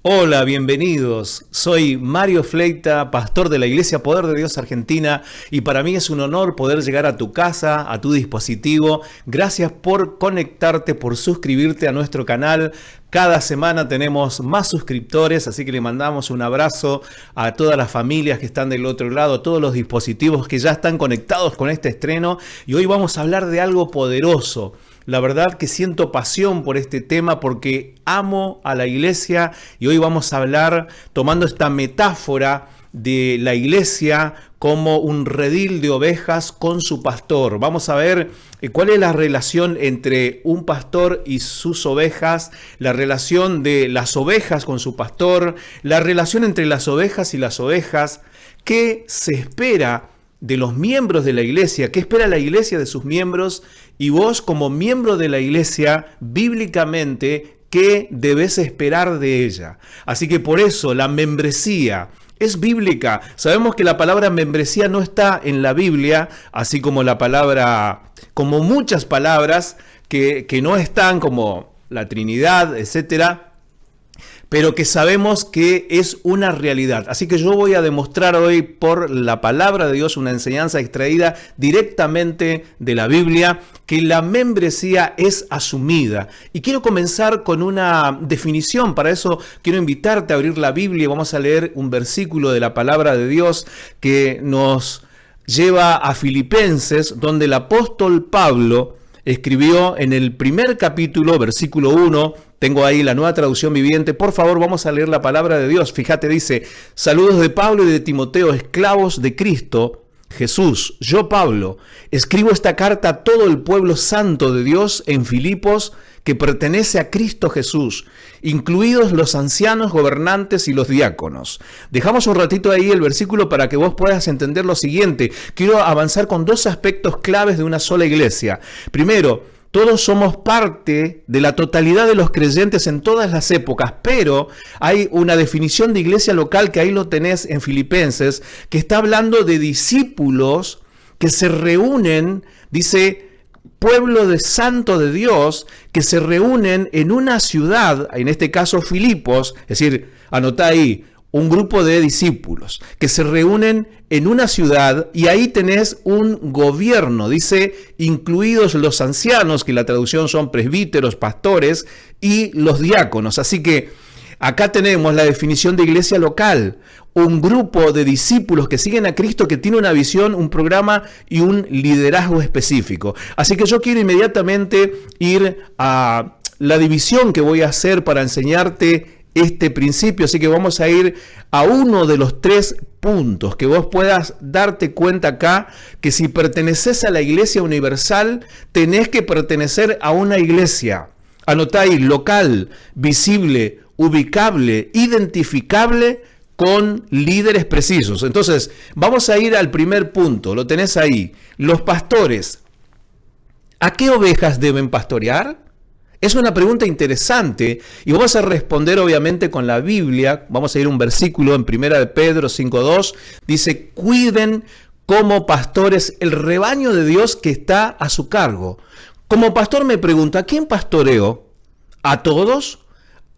Hola, bienvenidos. Soy Mario Fleita, pastor de la Iglesia Poder de Dios Argentina, y para mí es un honor poder llegar a tu casa, a tu dispositivo. Gracias por conectarte, por suscribirte a nuestro canal. Cada semana tenemos más suscriptores, así que le mandamos un abrazo a todas las familias que están del otro lado, a todos los dispositivos que ya están conectados con este estreno. Y hoy vamos a hablar de algo poderoso. La verdad que siento pasión por este tema porque amo a la iglesia, y hoy vamos a hablar tomando esta metáfora de la iglesia como un redil de ovejas con su pastor. Vamos a ver cuál es la relación entre un pastor y sus ovejas, la relación de las ovejas con su pastor, la relación entre las ovejas y las ovejas, qué se espera de los miembros de la iglesia, qué espera la iglesia de sus miembros, y vos como miembro de la iglesia, bíblicamente, qué debes esperar de ella. Así que por eso la membresía es bíblica. Sabemos que la palabra membresía no está en la Biblia, así como la palabra, como muchas palabras que no están, como la Trinidad, etcétera, pero que sabemos que es una realidad. Así que yo voy a demostrar hoy por la palabra de Dios, una enseñanza extraída directamente de la Biblia, que la membresía es asumida. Y quiero comenzar con una definición. Para eso quiero invitarte a abrir la Biblia y vamos a leer un versículo de la palabra de Dios que nos lleva a Filipenses, donde el apóstol Pablo escribió en el primer capítulo, versículo 1, tengo ahí la Nueva Traducción Viviente. Por favor, vamos a leer la palabra de Dios. Fíjate, dice: saludos de Pablo y de Timoteo, esclavos de Cristo Jesús. Yo, Pablo, escribo esta carta a todo el pueblo santo de Dios en Filipos, que pertenece a Cristo Jesús, incluidos los ancianos, gobernantes y los diáconos. Dejamos un ratito ahí el versículo para que vos puedas entender lo siguiente. Quiero avanzar con dos aspectos claves de una sola iglesia. Primero, todos somos parte de la totalidad de los creyentes en todas las épocas, pero hay una definición de iglesia local que ahí lo tenés en Filipenses, que está hablando de discípulos que se reúnen, dice, pueblo de santo de Dios, que se reúnen en una ciudad, en este caso Filipos, es decir, anotá ahí, un grupo de discípulos que se reúnen en una ciudad, y ahí tenés un gobierno, dice, incluidos los ancianos, que la traducción son presbíteros, pastores, y los diáconos. Así que acá tenemos la definición de iglesia local, un grupo de discípulos que siguen a Cristo, que tiene una visión, un programa y un liderazgo específico. Así que yo quiero inmediatamente ir a la división que voy a hacer para enseñarte este principio. Así que vamos a ir a uno de los tres puntos, que vos puedas darte cuenta acá, que si perteneces a la iglesia universal, tenés que pertenecer a una iglesia. Anotá ahí: local, visible, ubicable, identificable, con líderes precisos. Entonces, vamos a ir al primer punto, lo tenés ahí. Los pastores, ¿a qué ovejas deben pastorear? Es una pregunta interesante y vamos a responder obviamente con la Biblia. Vamos a ir a un versículo en 1 de Pedro 5:2. Dice: cuiden como pastores el rebaño de Dios que está a su cargo. Como pastor me pregunto, ¿a quién pastoreo? ¿A todos?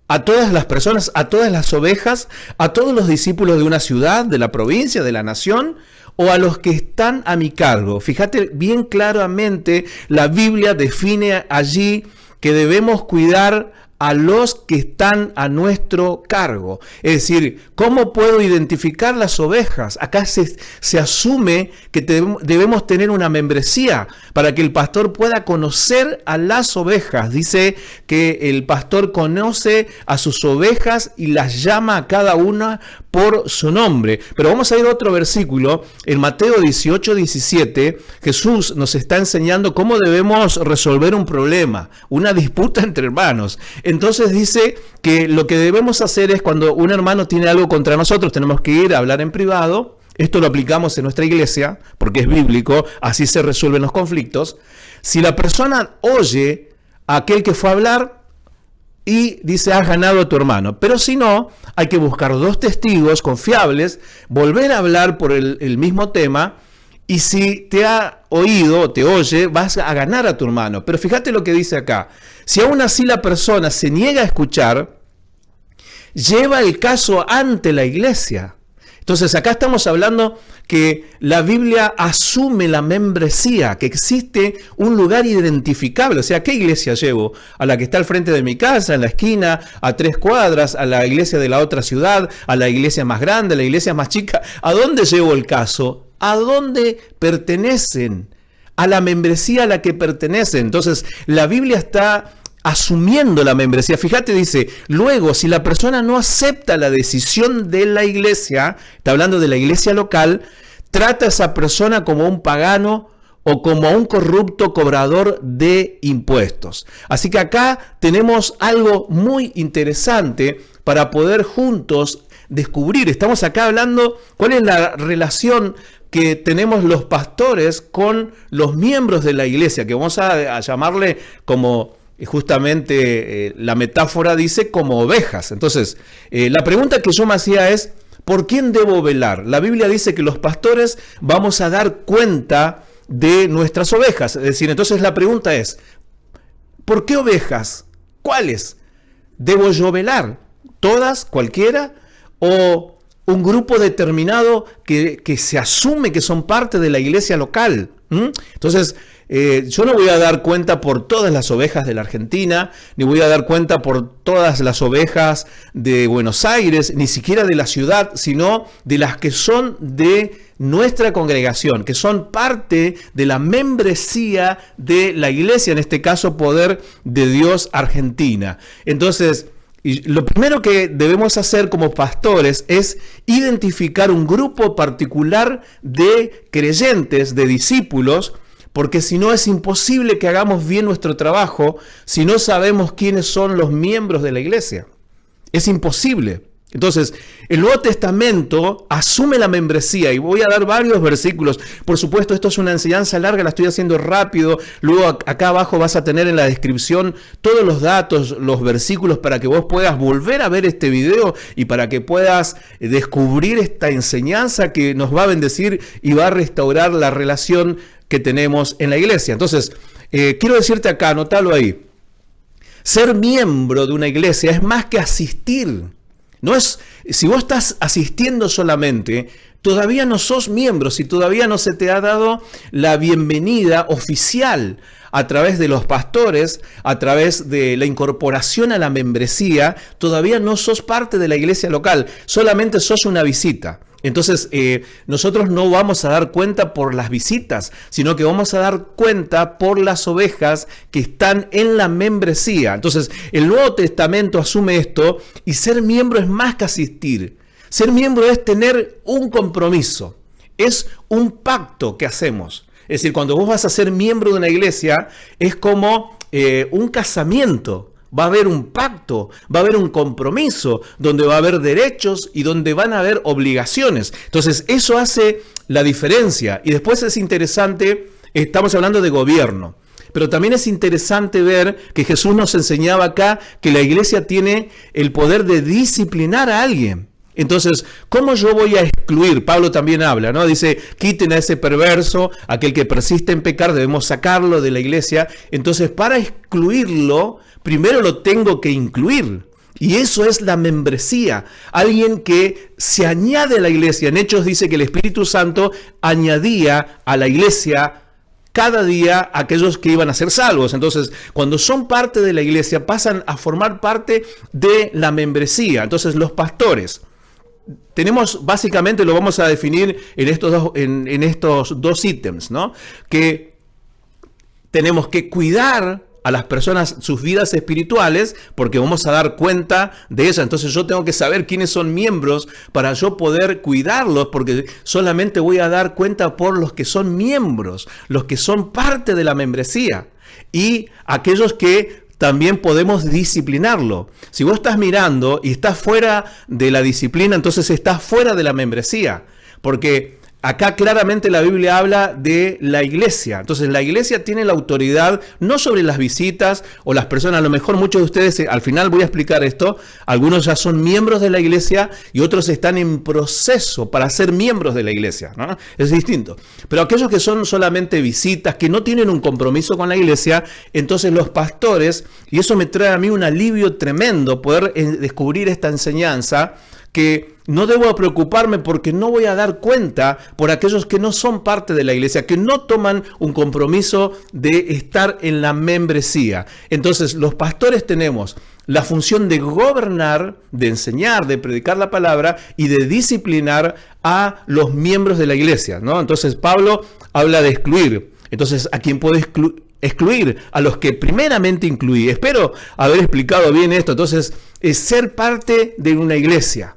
¿A todas las personas? ¿A todas las ovejas? ¿A todos los discípulos de una ciudad, de la provincia, de la nación? ¿O a los que están a mi cargo? Fíjate bien claramente, la Biblia define allí que debemos cuidar a los que están a nuestro cargo. Es decir, ¿cómo puedo identificar las ovejas? Acá se asume que debemos tener una membresía para que el pastor pueda conocer a las ovejas. Dice que el pastor conoce a sus ovejas y las llama a cada una por su nombre. Pero vamos a ir a otro versículo. En Mateo 18:17, Jesús nos está enseñando cómo debemos resolver un problema, una disputa entre hermanos. Entonces dice que lo que debemos hacer es, cuando un hermano tiene algo contra nosotros, tenemos que ir a hablar en privado. Esto lo aplicamos en nuestra iglesia porque es bíblico, así se resuelven los conflictos. Si la persona oye a aquel que fue a hablar y dice: has ganado a tu hermano, pero si no, hay que buscar dos testigos confiables, volver a hablar por el mismo tema, y si te ha oído, te oye, vas a ganar a tu hermano. Pero fíjate lo que dice acá: si aún así la persona se niega a escuchar, lleva el caso ante la iglesia. Entonces acá estamos hablando que la Biblia asume la membresía, que existe un lugar identificable. O sea, ¿qué iglesia llevo? ¿A la que está al frente de mi casa, en la esquina, a 3 cuadras, a la iglesia de la otra ciudad, a la iglesia más grande, a la iglesia más chica? ¿A dónde llevo el caso? ¿A dónde pertenecen? A la membresía a la que pertenecen. Entonces, la Biblia está asumiendo la membresía. Fíjate, dice, luego, si la persona no acepta la decisión de la iglesia, está hablando de la iglesia local, trata a esa persona como un pagano o como un corrupto cobrador de impuestos. Así que acá tenemos algo muy interesante para poder juntos descubrir. Estamos acá hablando cuál es la relación que tenemos los pastores con los miembros de la iglesia, que vamos a llamarle como justamente la metáfora dice como ovejas. Entonces, la pregunta que yo me hacía es, ¿por quién debo velar? La Biblia dice que los pastores vamos a dar cuenta de nuestras ovejas. Es decir, entonces la pregunta es, ¿por qué ovejas? ¿Cuáles debo yo velar? ¿Todas? ¿Cualquiera? ¿O un grupo determinado que se asume que son parte de la iglesia local? Entonces, yo no voy a dar cuenta por todas las ovejas de la Argentina, ni voy a dar cuenta por todas las ovejas de Buenos Aires, ni siquiera de la ciudad, sino de las que son de nuestra congregación, que son parte de la membresía de la iglesia, en este caso Poder de Dios Argentina. Entonces, lo primero que debemos hacer como pastores es identificar un grupo particular de creyentes, de discípulos, porque si no es imposible que hagamos bien nuestro trabajo si no sabemos quiénes son los miembros de la iglesia. Es imposible. Entonces, el Nuevo Testamento asume la membresía y voy a dar varios versículos. Por supuesto, esto es una enseñanza larga, la estoy haciendo rápido. Luego acá abajo vas a tener en la descripción todos los datos, los versículos para que vos puedas volver a ver este video y para que puedas descubrir esta enseñanza que nos va a bendecir y va a restaurar la relación que tenemos en la iglesia. Entonces, quiero decirte acá, anótalo ahí. Ser miembro de una iglesia es más que asistir. No es, si vos estás asistiendo solamente, todavía no sos miembro, si todavía no se te ha dado la bienvenida oficial a través de los pastores, a través de la incorporación a la membresía, todavía no sos parte de la iglesia local, solamente sos una visita. Entonces, nosotros no vamos a dar cuenta por las visitas, sino que vamos a dar cuenta por las ovejas que están en la membresía. Entonces, el Nuevo Testamento asume esto y ser miembro es más que asistir. Ser miembro es tener un compromiso, es un pacto que hacemos. Es decir, cuando vos vas a ser miembro de una iglesia, es como un casamiento. Va a haber un pacto, va a haber un compromiso, donde va a haber derechos y donde van a haber obligaciones. Entonces, eso hace la diferencia. Y después es interesante, estamos hablando de gobierno, pero también es interesante ver que Jesús nos enseñaba acá que la iglesia tiene el poder de disciplinar a alguien. Entonces, ¿cómo yo voy a excluir? Pablo también habla, ¿no? Dice, quiten a ese perverso, aquel que persiste en pecar, debemos sacarlo de la iglesia. Entonces, para excluirlo, primero lo tengo que incluir. Y eso es la membresía. Alguien que se añade a la iglesia. En Hechos dice que el Espíritu Santo añadía a la iglesia cada día a aquellos que iban a ser salvos. Entonces, cuando son parte de la iglesia, pasan a formar parte de la membresía. Entonces, los pastores. Tenemos, básicamente lo vamos a definir en estos dos ítems, ¿no? Que tenemos que cuidar a las personas sus vidas espirituales, porque vamos a dar cuenta de eso. Entonces yo tengo que saber quiénes son miembros para yo poder cuidarlos, porque solamente voy a dar cuenta por los que son miembros, los que son parte de la membresía y aquellos que también podemos disciplinarlo. Si vos estás mirando y estás fuera de la disciplina, entonces estás fuera de la membresía, porque Acá claramente la Biblia habla de la iglesia. Entonces la iglesia tiene la autoridad no sobre las visitas o las personas. A lo mejor muchos de ustedes, al final voy a explicar esto, algunos ya son miembros de la iglesia y otros están en proceso para ser miembros de la iglesia, ¿no? Es distinto. Pero aquellos que son solamente visitas, que no tienen un compromiso con la iglesia, entonces los pastores, y eso me trae a mí un alivio tremendo poder descubrir esta enseñanza, que no debo preocuparme porque no voy a dar cuenta por aquellos que no son parte de la iglesia, que no toman un compromiso de estar en la membresía. Entonces, los pastores tenemos la función de gobernar, de enseñar, de predicar la palabra y de disciplinar a los miembros de la iglesia, ¿no? Entonces, Pablo habla de excluir. Entonces, ¿a quién puede excluir? A los que primeramente incluí. Espero haber explicado bien esto. Entonces, es ser parte de una iglesia.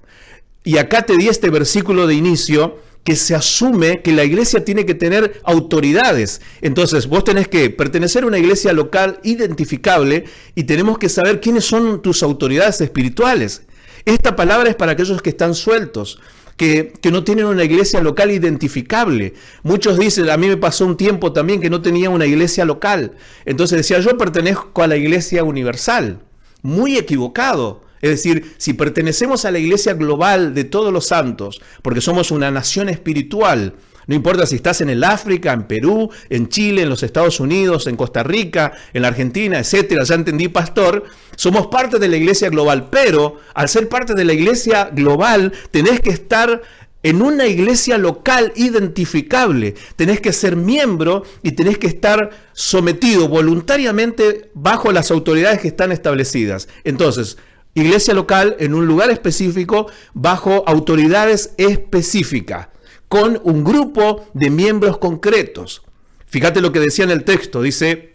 Y acá te di este versículo de inicio que se asume que la iglesia tiene que tener autoridades. Entonces, vos tenés que pertenecer a una iglesia local identificable y tenemos que saber quiénes son tus autoridades espirituales. Esta palabra es para aquellos que están sueltos, que no tienen una iglesia local identificable. Muchos dicen, a mí me pasó un tiempo también que no tenía una iglesia local. Entonces decía, yo pertenezco a la iglesia universal. Muy equivocado. Es decir, si pertenecemos a la iglesia global de todos los santos, porque somos una nación espiritual, no importa si estás en el África, en Perú, en Chile, en los Estados Unidos, en Costa Rica, en la Argentina, etcétera, ya entendí, pastor, somos parte de la iglesia global, pero al ser parte de la iglesia global, tenés que estar en una iglesia local identificable, tenés que ser miembro y tenés que estar sometido voluntariamente bajo las autoridades que están establecidas. Entonces, iglesia local en un lugar específico, bajo autoridades específicas, con un grupo de miembros concretos. Fíjate lo que decía en el texto, dice,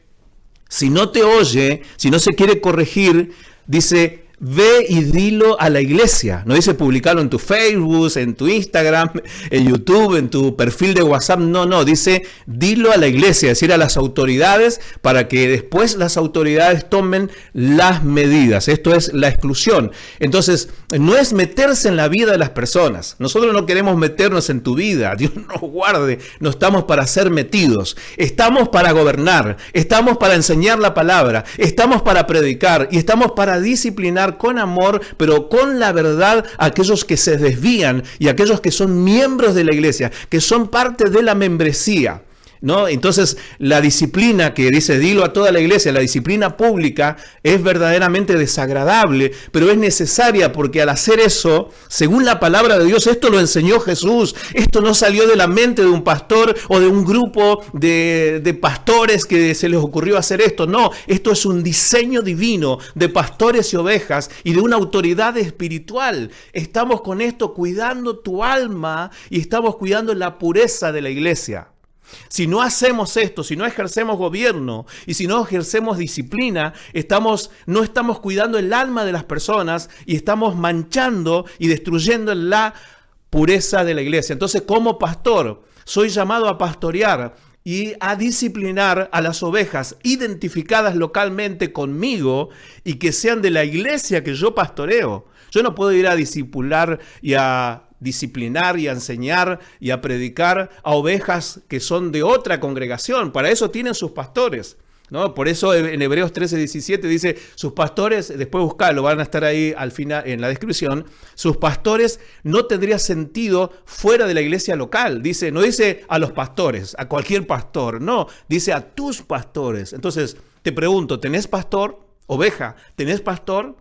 si no te oye, si no se quiere corregir, dice, ve y dilo a la iglesia. No dice publicarlo en tu Facebook, en tu Instagram, en YouTube, en tu perfil de WhatsApp. No, dice dilo a la iglesia, es decir, a las autoridades, para que después las autoridades tomen las medidas. Esto es la exclusión. Entonces, no es meterse en la vida de las personas. Nosotros no queremos meternos en tu vida. Dios nos guarde. No estamos para ser metidos. Estamos para gobernar. Estamos para enseñar la palabra. Estamos para predicar. Y estamos para disciplinar con amor, pero con la verdad, a aquellos que se desvían y a aquellos que son miembros de la iglesia, que son parte de la membresía, ¿no? Entonces, la disciplina que dice, dilo a toda la iglesia, la disciplina pública es verdaderamente desagradable, pero es necesaria porque al hacer eso, según la palabra de Dios, esto lo enseñó Jesús, esto no salió de la mente de un pastor o de un grupo de pastores que se les ocurrió hacer esto, no, esto es un diseño divino de pastores y ovejas y de una autoridad espiritual. Estamos con esto cuidando tu alma y estamos cuidando la pureza de la iglesia. Si no hacemos esto, si no ejercemos gobierno y si no ejercemos disciplina, no estamos cuidando el alma de las personas y estamos manchando y destruyendo la pureza de la iglesia. Entonces, como pastor, soy llamado a pastorear y a disciplinar a las ovejas identificadas localmente conmigo y que sean de la iglesia que yo pastoreo. Yo no puedo ir a discipular y a disciplinar y a enseñar y a predicar a ovejas que son de otra congregación. Para eso tienen sus pastores, ¿no? Por eso en Hebreos 13:17 dice, sus pastores, después buscalo, van a estar ahí al final en la descripción, sus pastores no tendría sentido fuera de la iglesia local. Dice, no dice a los pastores, a cualquier pastor, no, dice a tus pastores. Entonces, te pregunto, ¿tenés pastor? Oveja, ¿tenés pastor?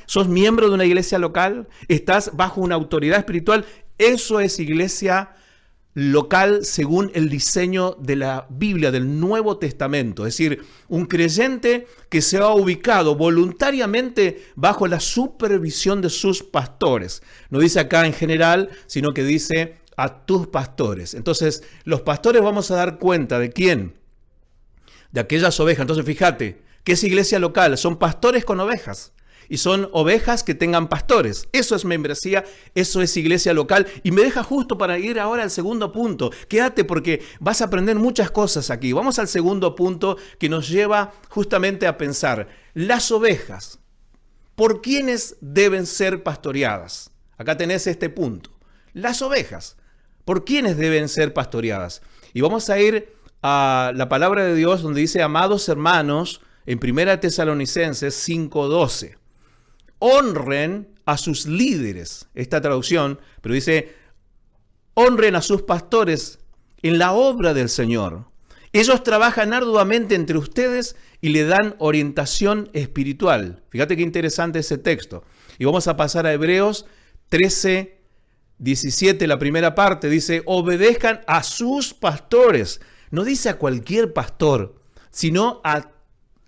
¿Sos miembro de una iglesia local? ¿Estás bajo una autoridad espiritual? Eso es iglesia local según el diseño de la Biblia, del Nuevo Testamento. Es decir, un creyente que se ha ubicado voluntariamente bajo la supervisión de sus pastores. No dice acá en general, sino que dice a tus pastores. Entonces, los pastores vamos a dar cuenta de quién, de aquellas ovejas. Entonces, fíjate, ¿qué es iglesia local? Son pastores con ovejas. Y son ovejas que tengan pastores. Eso es membresía, eso es iglesia local. Y me deja justo para ir ahora al segundo punto. Quédate porque vas a aprender muchas cosas aquí. Vamos al segundo punto que nos lleva justamente a pensar. Las ovejas, ¿por quiénes deben ser pastoreadas? Acá tenés este punto. Las ovejas, ¿Por quiénes deben ser pastoreadas? Y vamos a ir a la palabra de Dios donde dice, amados hermanos, en 1 Tesalonicenses 5:12. Honren a sus líderes, esta traducción, pero dice, honren a sus pastores en la obra del Señor. Ellos trabajan arduamente entre ustedes y le dan orientación espiritual. Fíjate qué interesante ese texto. Y vamos a pasar a Hebreos 13:17, la primera parte, dice, obedezcan a sus pastores. No dice a cualquier pastor, sino a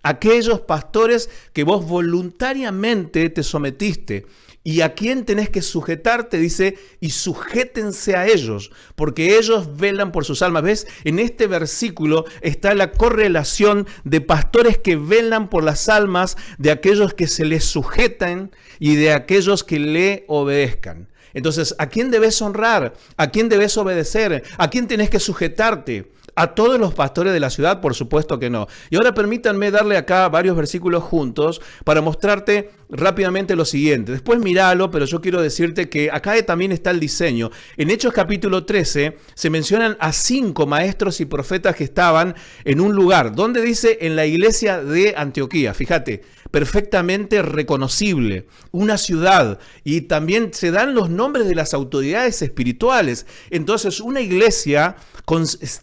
aquellos pastores que vos voluntariamente te sometiste y a quien tenés que sujetarte, dice, y sujétense a ellos, porque ellos velan por sus almas. ¿Ves? En este versículo está la correlación de pastores que velan por las almas de aquellos que se les sujetan y de aquellos que le obedezcan. Entonces, ¿a quién debes honrar? ¿A quién debes obedecer? ¿A quién tenés que sujetarte? ¿A todos los pastores de la ciudad? Por supuesto que no. Y ahora permítanme darle acá varios versículos juntos para mostrarte rápidamente lo siguiente. Después míralo, pero yo quiero decirte que acá también está el diseño. En Hechos capítulo 13 se mencionan a 5 maestros y profetas que estaban en un lugar. ¿Dónde dice? En la iglesia de Antioquía. Fíjate, perfectamente reconocible, una ciudad, y también se dan los nombres de las autoridades espirituales. Entonces, una iglesia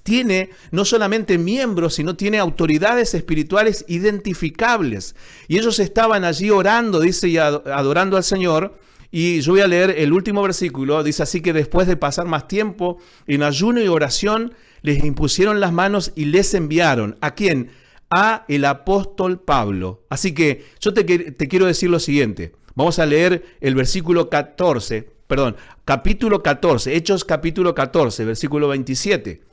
tiene no solamente miembros, sino tiene autoridades espirituales identificables. Y ellos estaban allí orando, dice, y adorando al Señor. Y yo voy a leer el último versículo. Dice así que después de pasar más tiempo en ayuno y oración, les impusieron las manos y les enviaron. ¿A quién? A el apóstol Pablo. Así que yo te quiero decir lo siguiente. Vamos a leer el versículo 14, capítulo 14, Hechos capítulo 14, versículo 27.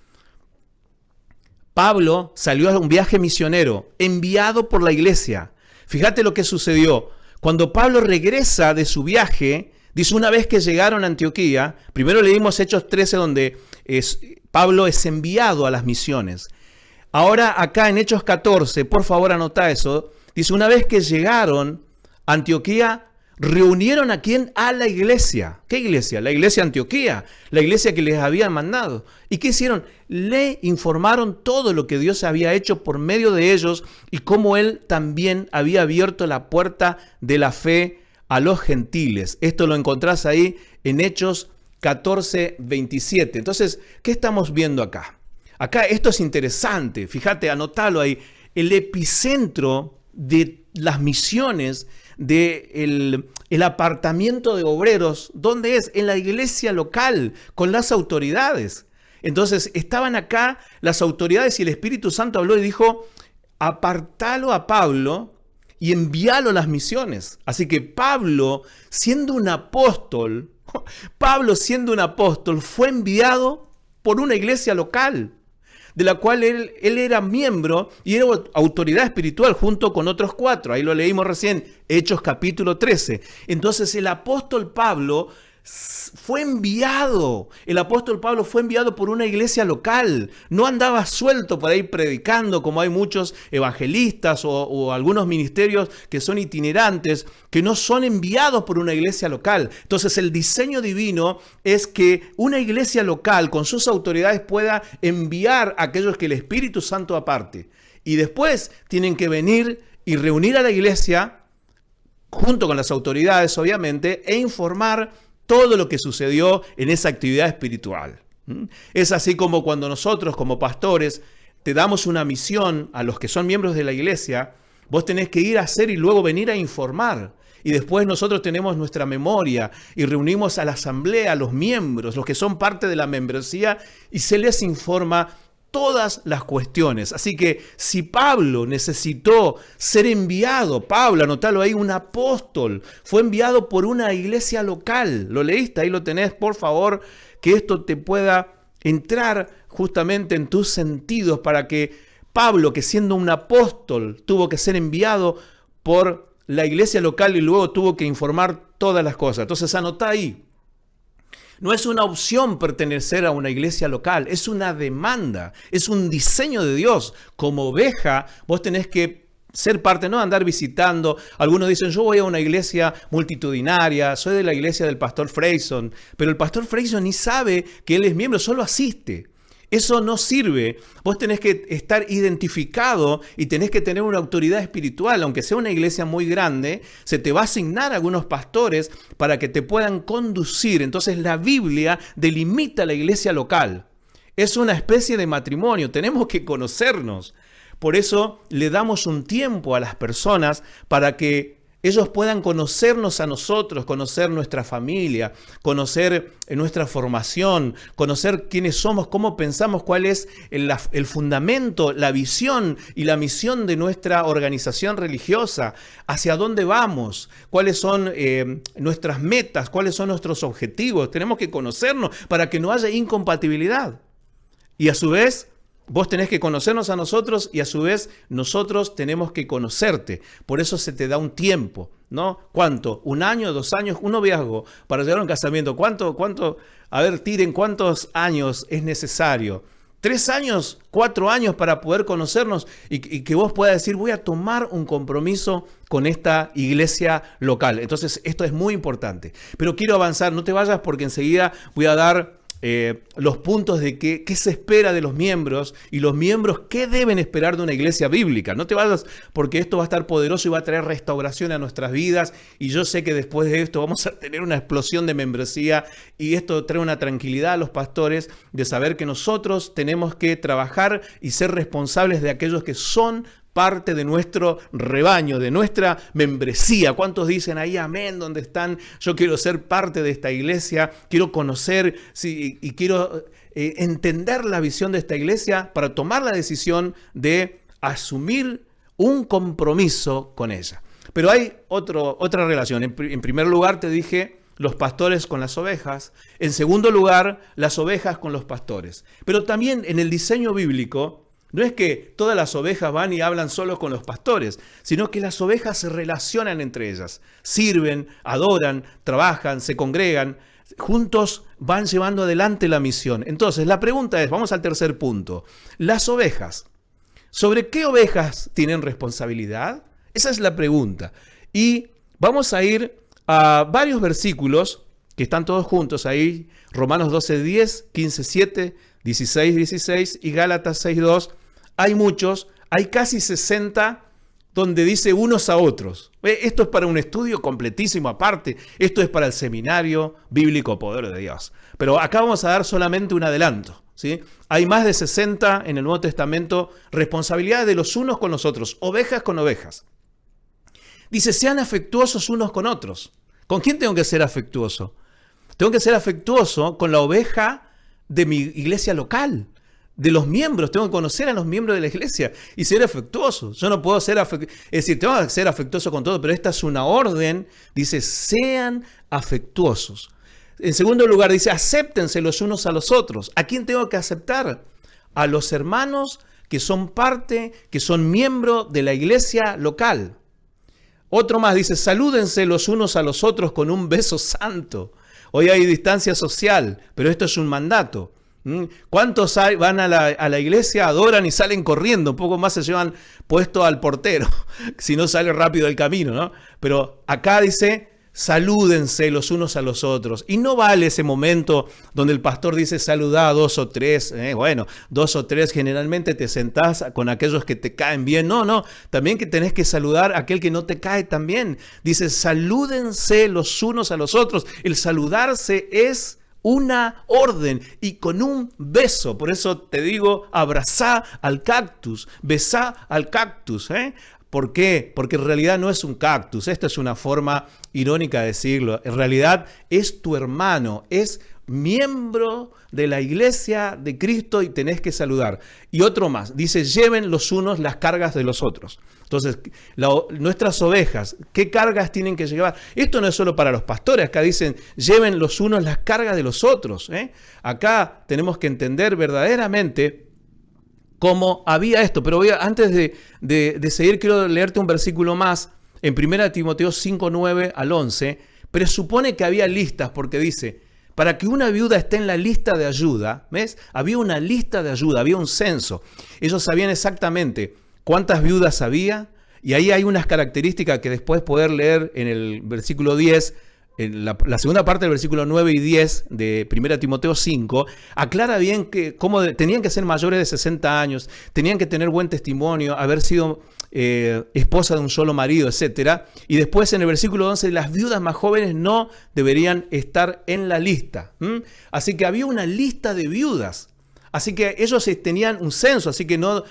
Pablo salió a un viaje misionero, enviado por la iglesia. Fíjate lo que sucedió. Cuando Pablo regresa de su viaje, dice, una vez que llegaron a Antioquía, primero leímos Hechos 13, donde Pablo es enviado a las misiones. Ahora acá en Hechos 14, por favor anota eso, dice, una vez que llegaron a Antioquía, reunieron a quién? A la iglesia. ¿Qué iglesia? La iglesia de Antioquía, la iglesia que les habían mandado. ¿Y qué hicieron? Le informaron todo lo que Dios había hecho por medio de ellos y cómo Él también había abierto la puerta de la fe a los gentiles. Esto lo encontrás ahí en Hechos 14, 27. Entonces, ¿qué estamos viendo acá? Acá esto es interesante. Fíjate, anotalo ahí. El epicentro de las misiones, del apartamiento de obreros, ¿dónde es? En la iglesia local, con las autoridades. Entonces estaban acá las autoridades y el Espíritu Santo habló y dijo, apartalo a Pablo y envíalo a las misiones. Así que Pablo, siendo un apóstol, fue enviado por una iglesia local, de la cual él era miembro y era autoridad espiritual junto con otros 4. Ahí lo leímos recién, Hechos capítulo 13. Entonces el apóstol Pablo fue enviado. El apóstol Pablo fue enviado por una iglesia local. No andaba suelto por ahí predicando como hay muchos evangelistas o algunos ministerios que son itinerantes, que no son enviados por una iglesia local. Entonces el diseño divino es que una iglesia local con sus autoridades pueda enviar a aquellos que el Espíritu Santo aparte. Y después tienen que venir y reunir a la iglesia junto con las autoridades, obviamente, e informar todo lo que sucedió en esa actividad espiritual. Es así como cuando nosotros como pastores te damos una misión a los que son miembros de la iglesia, vos tenés que ir a hacer y luego venir a informar. Y después nosotros tenemos nuestra memoria y reunimos a la asamblea, a los miembros, los que son parte de la membresía, y se les informa todas las cuestiones. Así que si Pablo necesitó ser enviado, Pablo, anotalo ahí, un apóstol, fue enviado por una iglesia local. ¿Lo leíste? Ahí lo tenés, por favor, que esto te pueda entrar justamente en tus sentidos para que Pablo, que siendo un apóstol, tuvo que ser enviado por la iglesia local y luego tuvo que informar todas las cosas. Entonces anotá ahí. No es una opción pertenecer a una iglesia local, es una demanda, es un diseño de Dios. Como oveja, vos tenés que Ser parte, no andar visitando. Algunos dicen, yo voy a una iglesia multitudinaria, soy de la iglesia del pastor Freyson, pero el pastor Freyson ni sabe que él es miembro, solo asiste. Eso no sirve. Vos tenés que estar identificado y tenés que tener una autoridad espiritual. Aunque sea una iglesia muy grande, se te va a asignar a algunos pastores para que te puedan conducir. Entonces la Biblia delimita la iglesia local. Es una especie de matrimonio. Tenemos que conocernos. Por eso le damos un tiempo a las personas para que ellos puedan conocernos a nosotros, conocer nuestra familia, conocer nuestra formación, conocer quiénes somos, cómo pensamos, cuál es el fundamento, la visión y la misión de nuestra organización religiosa, hacia dónde vamos, cuáles son nuestras metas, cuáles son nuestros objetivos. Tenemos que conocernos para que no haya incompatibilidad. Y a su vez, vos tenés que conocernos a nosotros y a su vez nosotros tenemos que conocerte. Por eso se te da un tiempo, ¿no? ¿Cuánto? ¿1 año, 2 años? ¿Un noviazgo para llegar a un casamiento? ¿Cuánto? A ver, tiren, ¿cuántos años es necesario? 3 años, 4 años para poder conocernos y que vos puedas decir, voy a tomar un compromiso con esta iglesia local. Entonces, esto es muy importante. Pero quiero avanzar, no te vayas porque enseguida voy a dar los puntos de qué se espera de los miembros y los miembros qué deben esperar de una iglesia bíblica. No te vayas porque esto va a estar poderoso y va a traer restauración a nuestras vidas y yo sé que después de esto vamos a tener una explosión de membresía y esto trae una tranquilidad a los pastores de saber que nosotros tenemos que trabajar y ser responsables de aquellos que son parte de nuestro rebaño, de nuestra membresía. ¿Cuántos dicen ahí amén? ¿Dónde están? Yo quiero ser parte de esta iglesia, quiero conocer y quiero entender la visión de esta iglesia para tomar la decisión de asumir un compromiso con ella. Pero hay otra relación. En primer lugar te dije los pastores con las ovejas. En segundo lugar, las ovejas con los pastores. Pero también en el diseño bíblico, no es que todas las ovejas van y hablan solo con los pastores, sino que las ovejas se relacionan entre ellas, sirven, adoran, trabajan, se congregan, juntos van llevando adelante la misión. Entonces, la pregunta es, vamos al tercer punto, las ovejas, ¿sobre qué ovejas tienen responsabilidad? Esa es la pregunta. Y vamos a ir a varios versículos que están todos juntos ahí, Romanos 12:10, 15:7, 16:16 y Gálatas 6:2. Hay muchos, hay casi 60 donde dice unos a otros. Esto es para un estudio completísimo aparte. Esto es para el seminario bíblico Poder de Dios. Pero acá vamos a dar solamente un adelanto, ¿sí? Hay más de 60 en el Nuevo Testamento responsabilidades de los unos con los otros, ovejas con ovejas. Dice, sean afectuosos unos con otros. ¿Con quién tengo que ser afectuoso? Tengo que ser afectuoso con la oveja de mi iglesia local, de los miembros. Tengo que conocer a los miembros de la iglesia y ser afectuoso. Yo no puedo ser afectuoso, es decir, tengo que ser afectuoso con todo, pero esta es una orden. Dice, sean afectuosos. En segundo lugar, dice, acéptense los unos a los otros. ¿A quién tengo que aceptar? A los hermanos que son parte, que son miembros de la iglesia local. Otro más dice, salúdense los unos a los otros con un beso santo. Hoy hay distancia social, pero esto es un mandato. ¿Cuántos van a la iglesia, adoran y salen corriendo? Un poco más se llevan puesto al portero, si no sale rápido el camino, ¿no? Pero acá dice, salúdense los unos a los otros. Y no vale ese momento donde el pastor dice, saludá a 2 o 3. Bueno, 2 o 3 generalmente te sentás con aquellos que te caen bien. No, también que tenés que saludar a aquel que no te cae tan bien. Dice, salúdense los unos a los otros. El saludarse es una orden y con un beso. Por eso te digo, abrazá al cactus, besá al cactus, ¿Por qué? Porque en realidad no es un cactus. Esta es una forma irónica de decirlo. En realidad es tu hermano, es miembro de la iglesia de Cristo y tenés que saludar. Y otro más, dice, lleven los unos las cargas de los otros. Entonces, nuestras ovejas, ¿qué cargas tienen que llevar? Esto no es solo para los pastores. Acá dicen, lleven los unos las cargas de los otros. Acá tenemos que entender verdaderamente cómo había esto. Pero antes de seguir, quiero leerte un versículo más. En 1 Timoteo 5:9 al 11, presupone que había listas, porque dice, para que una viuda esté en la lista de ayuda, ¿ves? Había una lista de ayuda, había un censo. Ellos sabían exactamente cuántas viudas había, Y ahí hay unas características que después poder leer en el versículo 10, en la segunda parte del versículo 9 y 10 de 1 Timoteo 5, aclara bien que cómo tenían que ser mayores de 60 años, tenían que tener buen testimonio, haber sido esposa de un solo marido, etc. Y después en el versículo 11, las viudas más jóvenes no deberían estar en la lista. Así que había una lista de viudas. Así que ellos tenían un censo, así que no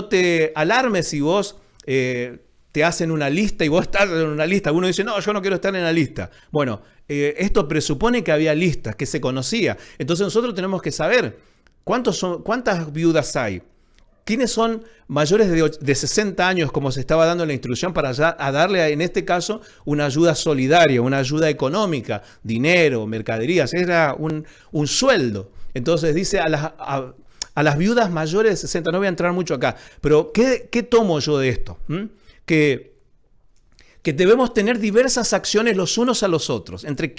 te alarmes si vos te hacen una lista y vos estás en una lista. Alguno dice, no, yo no quiero estar en la lista. Bueno, esto presupone que había listas, que se conocía. Entonces nosotros tenemos que saber cuántas viudas hay. ¿Quiénes son mayores de 60 años, como se estaba dando en la instrucción, para darle, en este caso, una ayuda solidaria, una ayuda económica, dinero, mercaderías? Era un sueldo. Entonces dice a las viudas mayores de 60, no voy a entrar mucho acá, pero ¿qué tomo yo de esto? Que debemos tener diversas acciones los unos a los otros, entre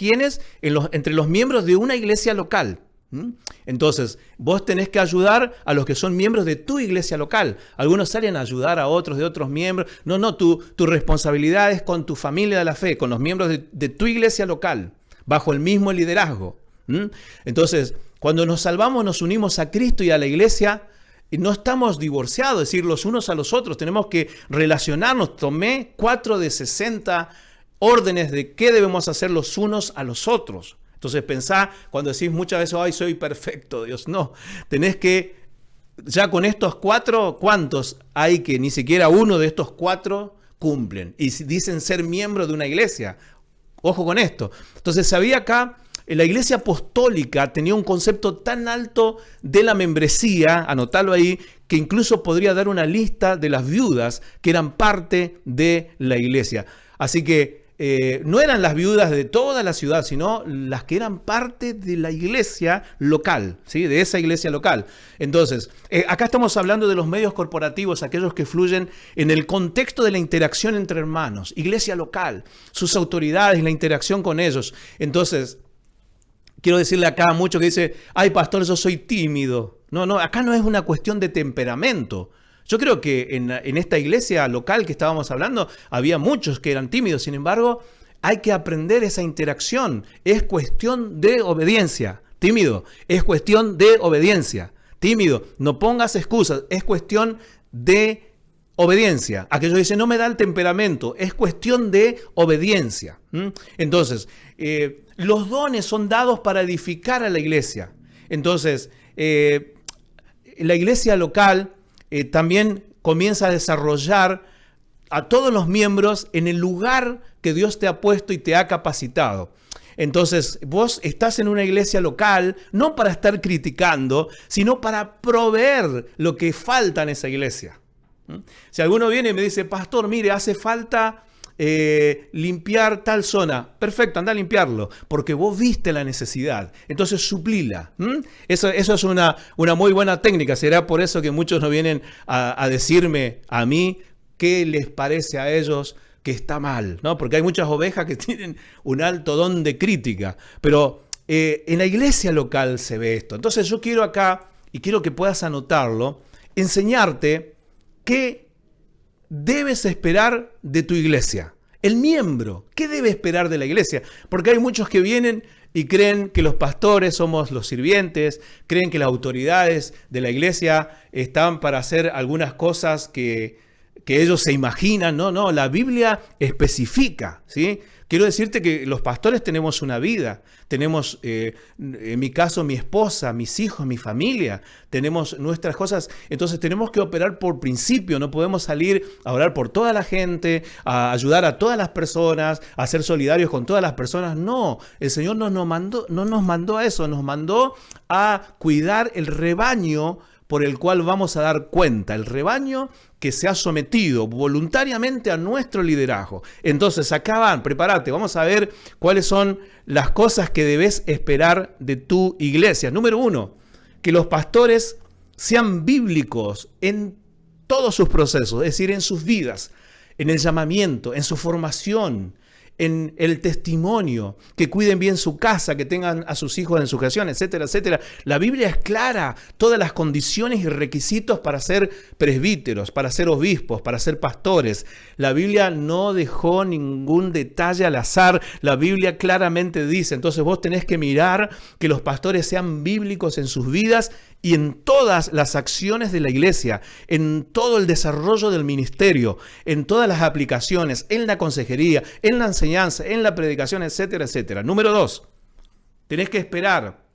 los miembros de una iglesia local. Entonces, vos tenés que ayudar a los que son miembros de tu iglesia local. Algunos salen a ayudar a otros de otros miembros. No, tu responsabilidad es con tu familia de la fe, con los miembros de tu iglesia local, bajo el mismo liderazgo. Entonces, cuando nos salvamos, nos unimos a Cristo y a la iglesia. No estamos divorciados, es decir, los unos a los otros, tenemos que relacionarnos. Tomé 4 de 60 órdenes de qué debemos hacer los unos a los otros. Entonces pensá, cuando decís muchas veces, ay, soy perfecto, Dios, no, tenés que, ya con estos 4, ¿cuántos hay que ni siquiera uno de estos 4 cumplen? Y dicen ser miembro de una iglesia. Ojo con esto. Entonces sabía acá, la iglesia apostólica tenía un concepto tan alto de la membresía, anotalo ahí, que incluso podría dar una lista de las viudas que eran parte de la iglesia. Así que no eran las viudas de toda la ciudad, sino las que eran parte de la iglesia local, ¿sí? De esa iglesia local. Entonces, acá estamos hablando de los medios corporativos, aquellos que fluyen en el contexto de la interacción entre hermanos, iglesia local, sus autoridades, la interacción con ellos. Entonces, quiero decirle acá a muchos que dicen, ay pastor, yo soy tímido. No, acá no es una cuestión de temperamento. Yo creo que en esta iglesia local que estábamos hablando, había muchos que eran tímidos. Sin embargo, hay que aprender esa interacción. Es cuestión de obediencia. Tímido, es cuestión de obediencia. Tímido, no pongas excusas, es cuestión de obediencia. Aquellos dicen, no me da el temperamento, es cuestión de obediencia. Entonces, los dones son dados para edificar a la iglesia. Entonces, la iglesia local también comienza a desarrollar a todos los miembros en el lugar que Dios te ha puesto y te ha capacitado. Entonces, vos estás en una iglesia local no para estar criticando, sino para proveer lo que falta en esa iglesia. Si alguno viene y me dice, pastor, mire, hace falta limpiar tal zona. Perfecto, anda a limpiarlo, porque vos viste la necesidad. Entonces suplila. Eso es una muy buena técnica. Será por eso que muchos no vienen a decirme a mí qué les parece a ellos que está mal, ¿no? Porque hay muchas ovejas que tienen un alto don de crítica. Pero en la iglesia local se ve esto. Entonces yo quiero acá, y quiero que puedas anotarlo, enseñarte qué debes esperar de tu iglesia. El miembro, ¿qué debe esperar de la iglesia? Porque hay muchos que vienen y creen que los pastores somos los sirvientes, creen que las autoridades de la iglesia están para hacer algunas cosas que ellos se imaginan. No, la Biblia especifica, ¿sí? Quiero decirte que los pastores tenemos una vida, tenemos, en mi caso, mi esposa, mis hijos, mi familia, tenemos nuestras cosas. Entonces tenemos que operar por principio, no podemos salir a orar por toda la gente, a ayudar a todas las personas, a ser solidarios con todas las personas. No, el Señor no nos mandó a eso, nos mandó a cuidar el rebaño por el cual vamos a dar cuenta, el rebaño que se ha sometido voluntariamente a nuestro liderazgo. Entonces acá van, prepárate, vamos a ver cuáles son las cosas que debes esperar de tu iglesia. Número 1, que los pastores sean bíblicos en todos sus procesos, es decir, en sus vidas, en el llamamiento, en su formación, en el testimonio, que cuiden bien su casa, que tengan a sus hijos en sujeción, etcétera, etcétera. La Biblia es clara, todas las condiciones y requisitos para ser presbíteros, para ser obispos, para ser pastores. La Biblia no dejó ningún detalle al azar, la Biblia claramente dice. Entonces vos tenés que mirar que los pastores sean bíblicos en sus vidas y en todas las acciones de la iglesia, en todo el desarrollo del ministerio, en todas las aplicaciones, en la consejería, en la enseñanza, en la predicación, etcétera, etcétera. Número 2, tenés que esperar,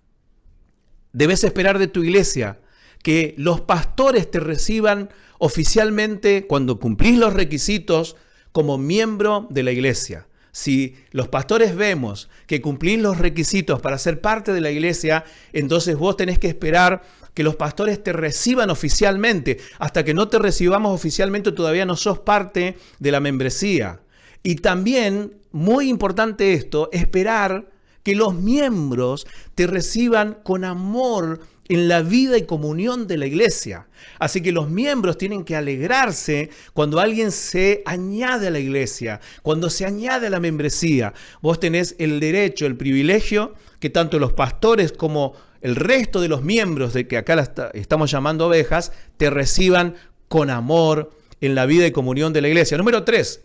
debes esperar de tu iglesia que los pastores te reciban oficialmente cuando cumplís los requisitos como miembro de la iglesia. Si los pastores vemos que cumplís los requisitos para ser parte de la iglesia, entonces vos tenés que esperar que los pastores te reciban oficialmente. Hasta que no te recibamos oficialmente todavía no sos parte de la membresía. Y también, muy importante esto, esperar que los miembros te reciban con amor en la vida y comunión de la iglesia. Así que los miembros tienen que alegrarse cuando alguien se añade a la iglesia, cuando se añade a la membresía. Vos tenés el derecho, el privilegio, que tanto los pastores como el resto de los miembros de que acá estamos llamando ovejas, te reciban con amor en la vida y comunión de la iglesia. Número 3,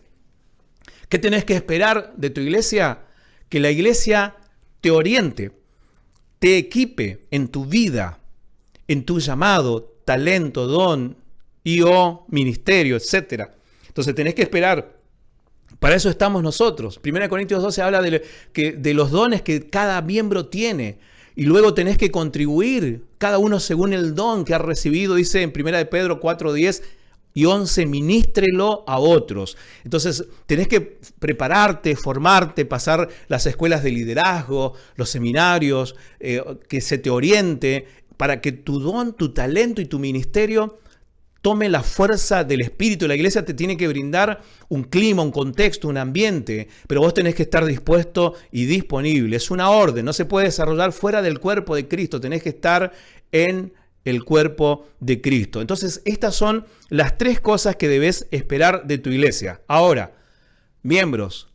¿qué tenés que esperar de tu iglesia? Que la iglesia te oriente, te equipe en tu vida, en tu llamado, talento, don y o ministerio, etc. Entonces tenés que esperar. Para eso estamos nosotros. 1 Corintios 12 habla de los dones que cada miembro tiene. Y luego tenés que contribuir, cada uno según el don que ha recibido. Dice en 1 de Pedro 4:10 y 11, ministrelo a otros. Entonces tenés que prepararte, formarte, pasar las escuelas de liderazgo, los seminarios, que se te oriente para que tu don, tu talento y tu ministerio tome la fuerza del Espíritu. La iglesia te tiene que brindar un clima, un contexto, un ambiente, pero vos tenés que estar dispuesto y disponible. Es una orden, no se puede desarrollar fuera del cuerpo de Cristo, tenés que estar en el cuerpo de Cristo. Entonces, estas son las 3 cosas que debes esperar de tu iglesia. Ahora, miembros,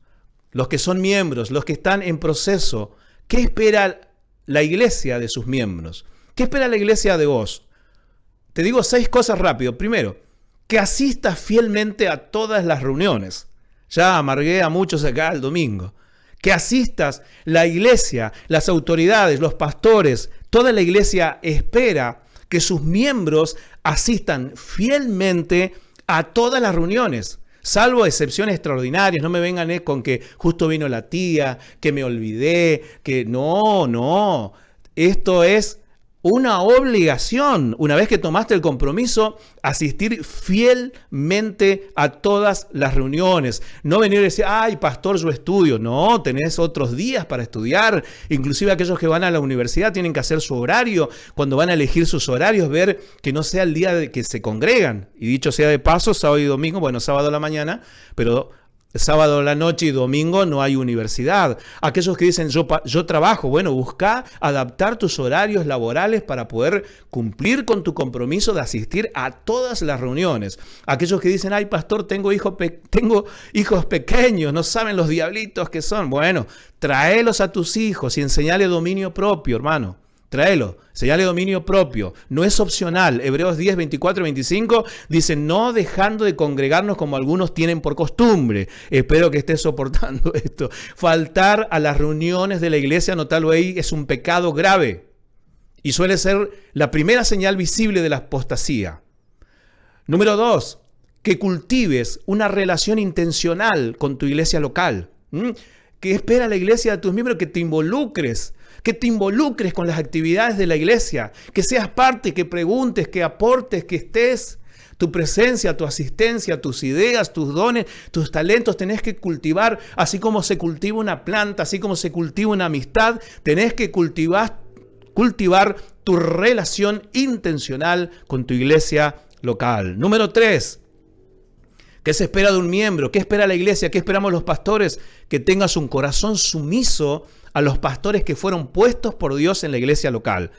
los que son miembros, los que están en proceso, ¿qué espera la iglesia de sus miembros? ¿Qué espera la iglesia de vos? Te digo 6 cosas rápido. Primero, que asistas fielmente a todas las reuniones. Ya amargué a muchos acá el domingo. Que asistas, la iglesia, las autoridades, los pastores, toda la iglesia espera que sus miembros asistan fielmente a todas las reuniones, salvo excepciones extraordinarias. No me vengan con que justo vino la tía, que me olvidé, que no. Esto es una obligación, una vez que tomaste el compromiso, asistir fielmente a todas las reuniones. No venir y decir, ay, pastor, yo estudio. No, tenés otros días para estudiar. Inclusive aquellos que van a la universidad tienen que hacer su horario. Cuando van a elegir sus horarios, ver que no sea el día de que se congregan. Y dicho sea de paso, sábado y domingo, bueno, sábado a la mañana, pero sábado a la noche y domingo no hay universidad. Aquellos que dicen yo trabajo, bueno, busca adaptar tus horarios laborales para poder cumplir con tu compromiso de asistir a todas las reuniones. Aquellos que dicen, ay pastor, tengo hijos pequeños, no saben los diablitos que son. Bueno, tráelos a tus hijos y enseñale dominio propio, hermano. Tráelo, enseñale dominio propio, no es opcional. Hebreos 10, 24 y 25 dice, no dejando de congregarnos como algunos tienen por costumbre. Espero que estés soportando esto. Faltar a las reuniones de la iglesia, anotalo ahí, es un pecado grave y suele ser la primera señal visible de la apostasía. Número 2, que cultives una relación intencional con tu iglesia local. ¿Qué espera la iglesia de tus miembros? Que te involucres con las actividades de la iglesia, que seas parte, que preguntes, que aportes, que estés. Tu presencia, tu asistencia, tus ideas, tus dones, tus talentos tenés que cultivar, así como se cultiva una planta, así como se cultiva una amistad, tenés que cultivar tu relación intencional con tu iglesia local. Número 3. ¿Qué se espera de un miembro? ¿Qué espera la iglesia? ¿Qué esperamos los pastores? Que tengas un corazón sumiso a los pastores que fueron puestos por Dios en la iglesia local.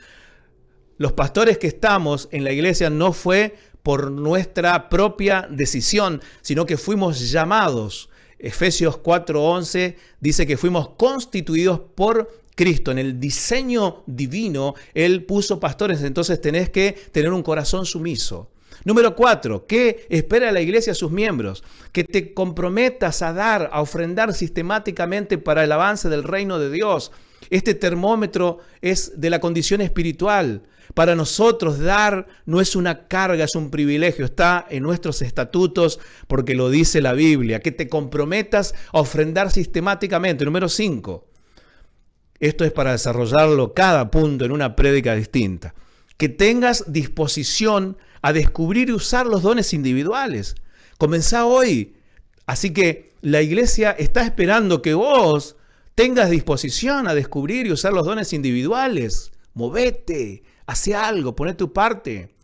Los pastores que estamos en la iglesia no fue por nuestra propia decisión, sino que fuimos llamados Efesios 4:11 dice que fuimos constituidos por Cristo. En el diseño divino, Él puso pastores, entonces tenés que tener un corazón sumiso. Número 4, ¿qué espera la iglesia a sus miembros? Que te comprometas a dar, a ofrendar sistemáticamente para el avance del reino de Dios. Este termómetro es de la condición espiritual. Para nosotros dar no es una carga, es un privilegio. Está en nuestros estatutos porque lo dice la Biblia. Que te comprometas a ofrendar sistemáticamente. Número 5. Esto es para desarrollarlo cada punto en una prédica distinta. Que tengas disposición a descubrir y usar los dones individuales. Comenzá hoy. Así que la iglesia está esperando que vos tengas disposición a descubrir y usar los dones individuales. Movete, hace algo, poné tu parte.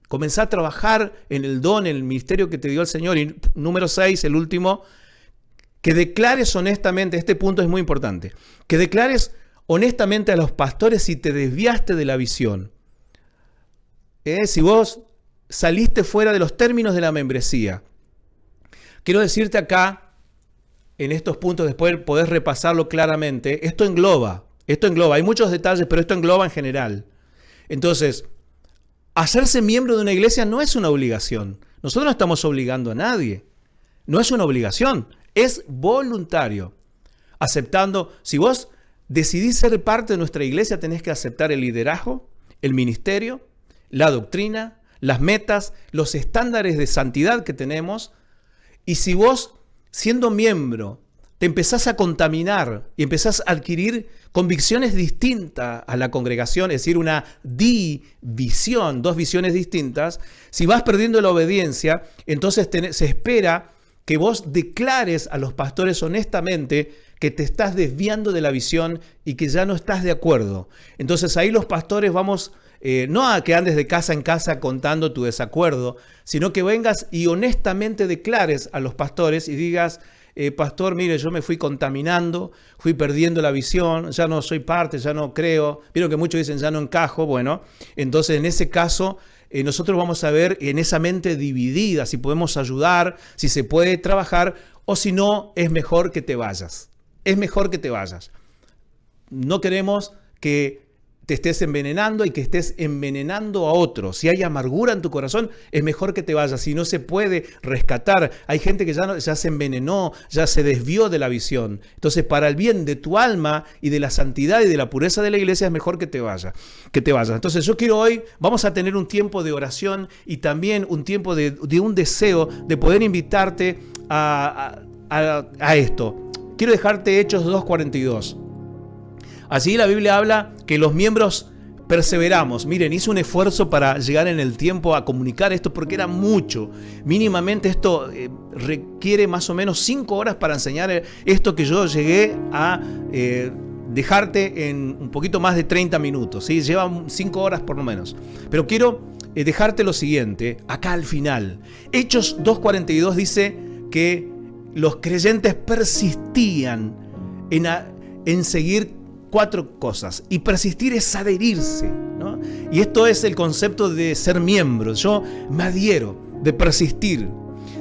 Comenzá a trabajar en el don, en el ministerio que te dio el Señor. Y número 6, el último, que declares honestamente, este punto es muy importante, que declares honestamente a los pastores si te desviaste de la visión. Si vos saliste fuera de los términos de la membresía. Quiero decirte acá, en estos puntos, después podés repasarlo claramente, esto engloba, hay muchos detalles, pero esto engloba en general. Entonces, hacerse miembro de una iglesia no es una obligación. Nosotros no estamos obligando a nadie. No es una obligación, es voluntario. Aceptando, si vos decidís ser parte de nuestra iglesia, tenés que aceptar el liderazgo, el ministerio, la doctrina, las metas, los estándares de santidad que tenemos. Y si vos, siendo miembro, te empezás a contaminar y empezás a adquirir convicciones distintas a la congregación, es decir, una división, dos visiones distintas, si vas perdiendo la obediencia, entonces se espera que vos declares a los pastores honestamente que te estás desviando de la visión y que ya no estás de acuerdo. Entonces ahí los pastores vamos, no a que andes de casa en casa contando tu desacuerdo, sino que vengas y honestamente declares a los pastores y digas, pastor, mire, yo me fui contaminando, fui perdiendo la visión, ya no soy parte, ya no creo. Vieron que muchos dicen, ya no encajo. Bueno, entonces en ese caso nosotros vamos a ver en esa mente dividida si podemos ayudar, si se puede trabajar o si no, es mejor que te vayas. Es mejor que te vayas. No queremos que te estés envenenando y que estés envenenando a otros. Si hay amargura en tu corazón, es mejor que te vayas. Si no se puede rescatar, hay gente que ya se envenenó, ya se desvió de la visión. Entonces, para el bien de tu alma y de la santidad y de la pureza de la iglesia, es mejor que te vayas. Entonces, yo quiero hoy, vamos a tener un tiempo de oración y también un tiempo de un deseo de poder invitarte a esto. Quiero dejarte Hechos 2:42. Allí la Biblia habla que los miembros perseveramos. Miren, hice un esfuerzo para llegar en el tiempo a comunicar esto porque era mucho. Mínimamente esto requiere más o menos 5 horas para enseñar esto que yo llegué a dejarte en un poquito más de 30 minutos. ¿Sí? Lleva 5 horas por lo menos. Pero quiero dejarte lo siguiente, acá al final. Hechos 2:42 dice que los creyentes persistían en seguir 4 cosas. Y persistir es adherirse, ¿no? Y esto es el concepto de ser miembro. Yo me adhiero, de persistir.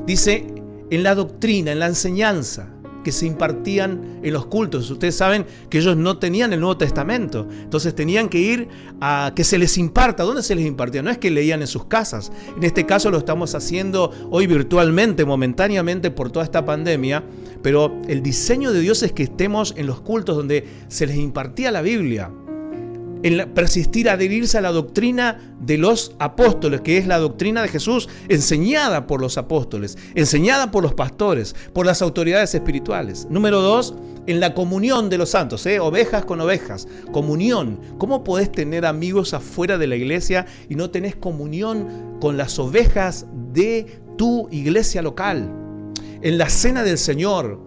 Dice, en la doctrina, en la enseñanza que se impartían en los cultos. Ustedes saben que ellos no tenían el Nuevo Testamento. Entonces tenían que ir a que se les imparta. ¿Dónde se les impartía? No es que leían en sus casas. En este caso lo estamos haciendo hoy virtualmente, momentáneamente por toda esta pandemia. Pero el diseño de Dios es que estemos en los cultos donde se les impartía la Biblia. Persistir, adherirse a la doctrina de los apóstoles, que es la doctrina de Jesús, enseñada por los apóstoles, enseñada por los pastores, por las autoridades espirituales. Número 2, en la comunión de los santos, ovejas con ovejas, comunión. ¿Cómo podés tener amigos afuera de la iglesia y no tenés comunión con las ovejas de tu iglesia local? En la cena del Señor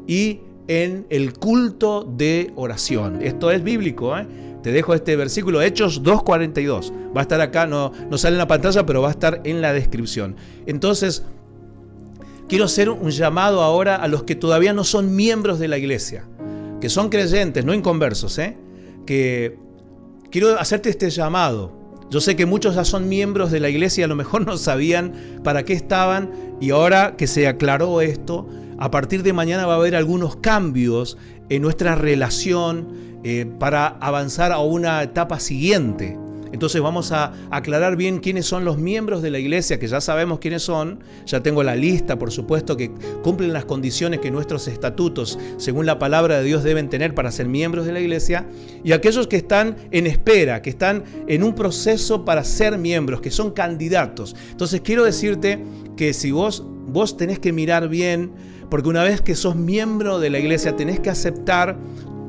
y en el culto de oración. Esto es bíblico, Te dejo este versículo, Hechos 2:42. Va a estar acá, no sale en la pantalla, pero va a estar en la descripción. Entonces, quiero hacer un llamado ahora a los que todavía no son miembros de la iglesia, que son creyentes, no inconversos, que quiero hacerte este llamado. Yo sé que muchos ya son miembros de la iglesia y a lo mejor no sabían para qué estaban, y ahora que se aclaró esto, a partir de mañana va a haber algunos cambios en nuestra relación para avanzar a una etapa siguiente. Entonces vamos a aclarar bien quiénes son los miembros de la iglesia, que ya sabemos quiénes son. Ya tengo la lista, por supuesto, que cumplen las condiciones que nuestros estatutos, según la palabra de Dios, deben tener para ser miembros de la iglesia. Y aquellos que están en espera, que están en un proceso para ser miembros, que son candidatos. Entonces quiero decirte que si vos tenés que mirar bien, porque una vez que sos miembro de la iglesia, tenés que aceptar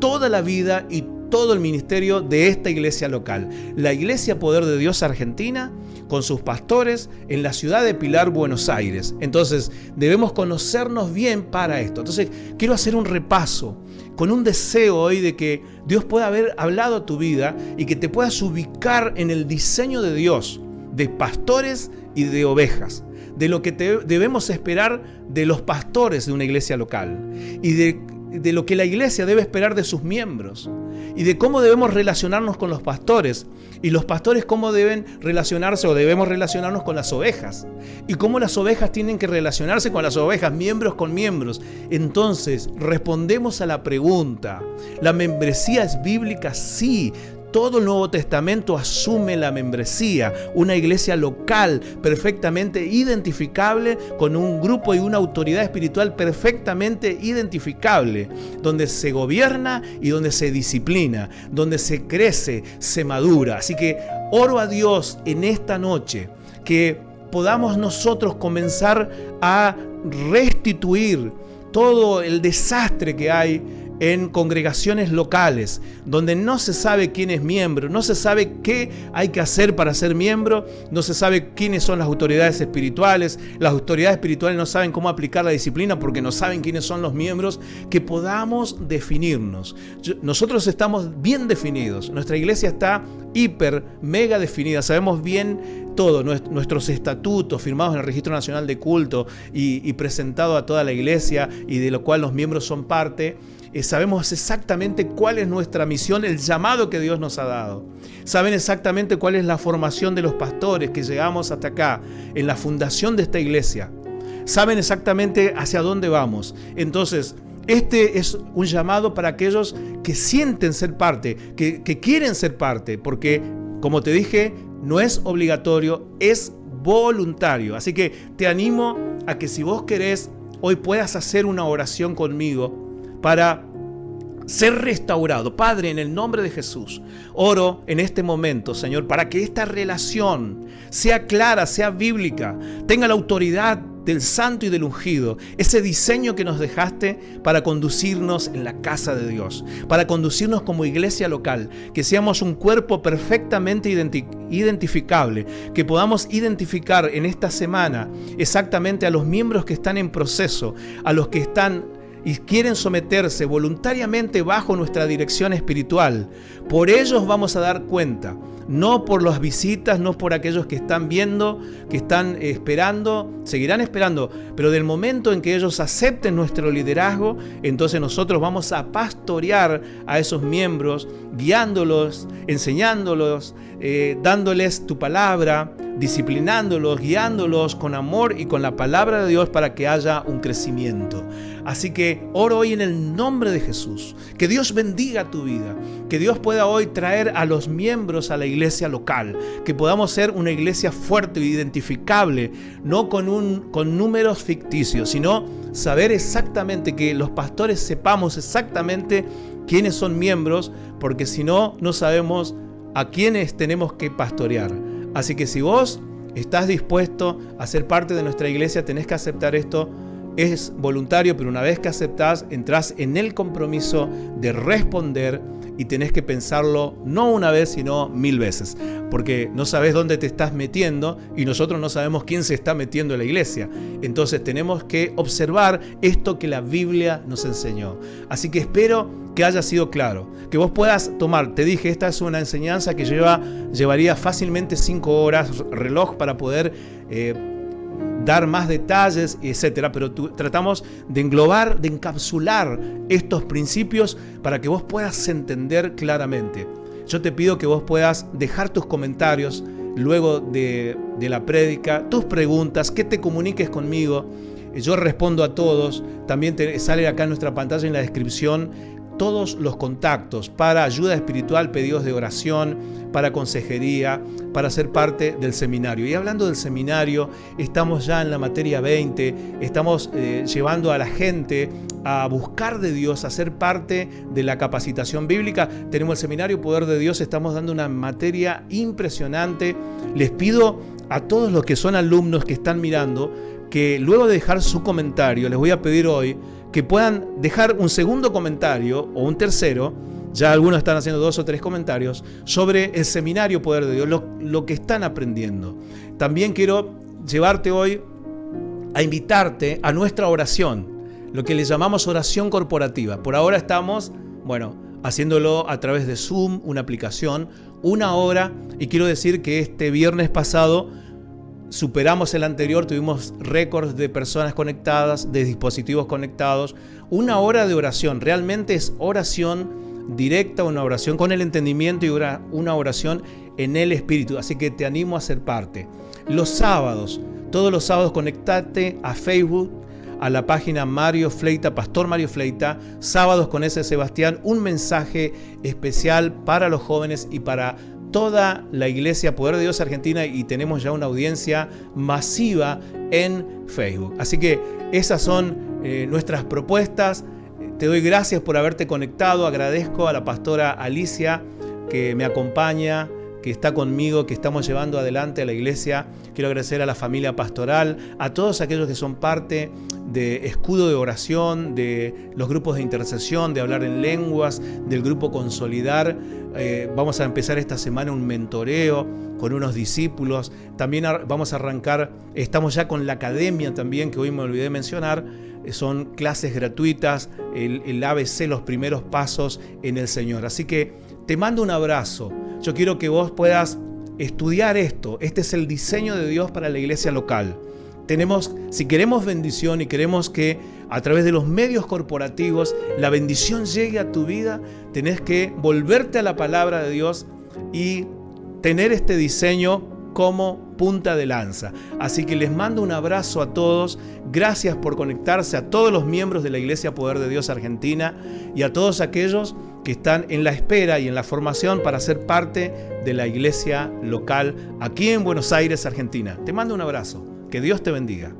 toda la vida y todo el ministerio de esta iglesia local. La Iglesia Poder de Dios Argentina, con sus pastores en la ciudad de Pilar, Buenos Aires. Entonces, debemos conocernos bien para esto. Entonces, quiero hacer un repaso con un deseo hoy de que Dios pueda haber hablado a tu vida y que te puedas ubicar en el diseño de Dios, de pastores y de ovejas, de lo que debemos esperar de los pastores de una iglesia local y de lo que la iglesia debe esperar de sus miembros y de cómo debemos relacionarnos con los pastores y los pastores cómo deben relacionarse o debemos relacionarnos con las ovejas y cómo las ovejas tienen que relacionarse con las ovejas, miembros con miembros. Entonces respondemos a la pregunta: ¿la membresía es bíblica? Sí. Todo el Nuevo Testamento asume la membresía, una iglesia local perfectamente identificable, con un grupo y una autoridad espiritual perfectamente identificable, donde se gobierna y donde se disciplina, donde se crece, se madura. Así que oro a Dios en esta noche que podamos nosotros comenzar a restituir todo el desastre que hay en congregaciones locales, donde no se sabe quién es miembro, no se sabe qué hay que hacer para ser miembro, no se sabe quiénes son las autoridades espirituales, las autoridades espirituales no saben cómo aplicar la disciplina porque no saben quiénes son los miembros, que podamos definirnos. Nosotros estamos bien definidos, nuestra iglesia está hiper, mega definida, sabemos bien todo, nuestros estatutos firmados en el Registro Nacional de Culto y presentado a toda la iglesia y de lo cual los miembros son parte. Sabemos exactamente cuál es nuestra misión, el llamado que Dios nos ha dado. Saben exactamente cuál es la formación de los pastores que llegamos hasta acá, en la fundación de esta iglesia. Saben exactamente hacia dónde vamos. Entonces, este es un llamado para aquellos que sienten ser parte, que quieren ser parte, porque, como te dije, no es obligatorio, es voluntario. Así que te animo a que si vos querés, hoy puedas hacer una oración conmigo para ser restaurado. Padre, en el nombre de Jesús, oro en este momento, Señor, para que esta relación sea clara, sea bíblica, tenga la autoridad del santo y del ungido, ese diseño que nos dejaste para conducirnos en la casa de Dios, para conducirnos como iglesia local, que seamos un cuerpo perfectamente identificable, que podamos identificar en esta semana exactamente a los miembros que están en proceso, a los que están y quieren someterse voluntariamente bajo nuestra dirección espiritual. Por ellos vamos a dar cuenta, no por las visitas, no por aquellos que están viendo, que están esperando, seguirán esperando, pero del momento en que ellos acepten nuestro liderazgo, entonces nosotros vamos a pastorear a esos miembros, guiándolos, enseñándolos, dándoles tu palabra, disciplinándolos, guiándolos con amor y con la palabra de Dios para que haya un crecimiento. Así que oro hoy en el nombre de Jesús, que Dios bendiga tu vida, que Dios pueda hoy traer a los miembros a la iglesia local, que podamos ser una iglesia fuerte e identificable, no con números ficticios, sino saber exactamente, que los pastores sepamos exactamente quiénes son miembros, porque si no, no sabemos a quiénes tenemos que pastorear. Así que si vos estás dispuesto a ser parte de nuestra iglesia, tenés que aceptar esto. Es voluntario, pero una vez que aceptás, entrás en el compromiso de responder y tenés que pensarlo no una vez, sino 1000 veces, porque no sabés dónde te estás metiendo y nosotros no sabemos quién se está metiendo en la iglesia. Entonces tenemos que observar esto que la Biblia nos enseñó. Así que espero que haya sido claro, que vos puedas tomar. Te dije, esta es una enseñanza que llevaría fácilmente 5 horas reloj para poder dar más detalles, etcétera, pero tratamos de englobar, de encapsular estos principios para que vos puedas entender claramente. Yo te pido que vos puedas dejar tus comentarios luego de la prédica, tus preguntas, que te comuniques conmigo. Yo respondo a todos. También sale acá en nuestra pantalla en la descripción todos los contactos para ayuda espiritual, pedidos de oración, para consejería, para ser parte del seminario. Y hablando del seminario, estamos ya en la materia 20, estamos llevando a la gente a buscar de Dios, a ser parte de la capacitación bíblica. Tenemos el seminario Poder de Dios, estamos dando una materia impresionante. Les pido a todos los que son alumnos que están mirando, que luego de dejar su comentario, les voy a pedir hoy que puedan dejar un segundo comentario o un tercero, ya algunos están haciendo 2 o 3 comentarios, sobre el seminario Poder de Dios, lo que están aprendiendo. También quiero llevarte hoy a invitarte a nuestra oración, lo que le llamamos oración corporativa. Por ahora estamos, haciéndolo a través de Zoom, una aplicación, 1 hora, y quiero decir que este viernes pasado superamos el anterior, tuvimos récords de personas conectadas, de dispositivos conectados. 1 hora de oración, realmente es oración directa, una oración con el entendimiento y una oración en el Espíritu. Así que te animo a ser parte. Los sábados, todos los sábados, conectate a Facebook, a la página Mario Fleita, Pastor Mario Fleita, Sábados con S. Sebastián, un mensaje especial para los jóvenes y para toda la Iglesia Poder de Dios Argentina, y tenemos ya una audiencia masiva en Facebook. Así que esas son nuestras propuestas. Te doy gracias por haberte conectado. Agradezco a la pastora Alicia que me acompaña, que está conmigo, que estamos llevando adelante a la iglesia. Quiero agradecer a la familia pastoral, a todos aquellos que son parte de Escudo de Oración, de los grupos de intercesión, de hablar en lenguas, del grupo Consolidar. Vamos a empezar esta semana un mentoreo con unos discípulos. También vamos a arrancar, estamos ya con la academia también, que hoy me olvidé mencionar. Son clases gratuitas, el ABC, los primeros pasos en el Señor. Así que te mando un abrazo. Yo quiero que vos puedas estudiar esto. Este es el diseño de Dios para la iglesia local. Si queremos bendición y queremos que a través de los medios corporativos la bendición llegue a tu vida, tenés que volverte a la palabra de Dios y tener este diseño como punta de lanza. Así que les mando un abrazo a todos. Gracias por conectarse, a todos los miembros de la Iglesia Poder de Dios Argentina y a todos aquellos que están en la espera y en la formación para ser parte de la iglesia local aquí en Buenos Aires, Argentina. Te mando un abrazo. Que Dios te bendiga.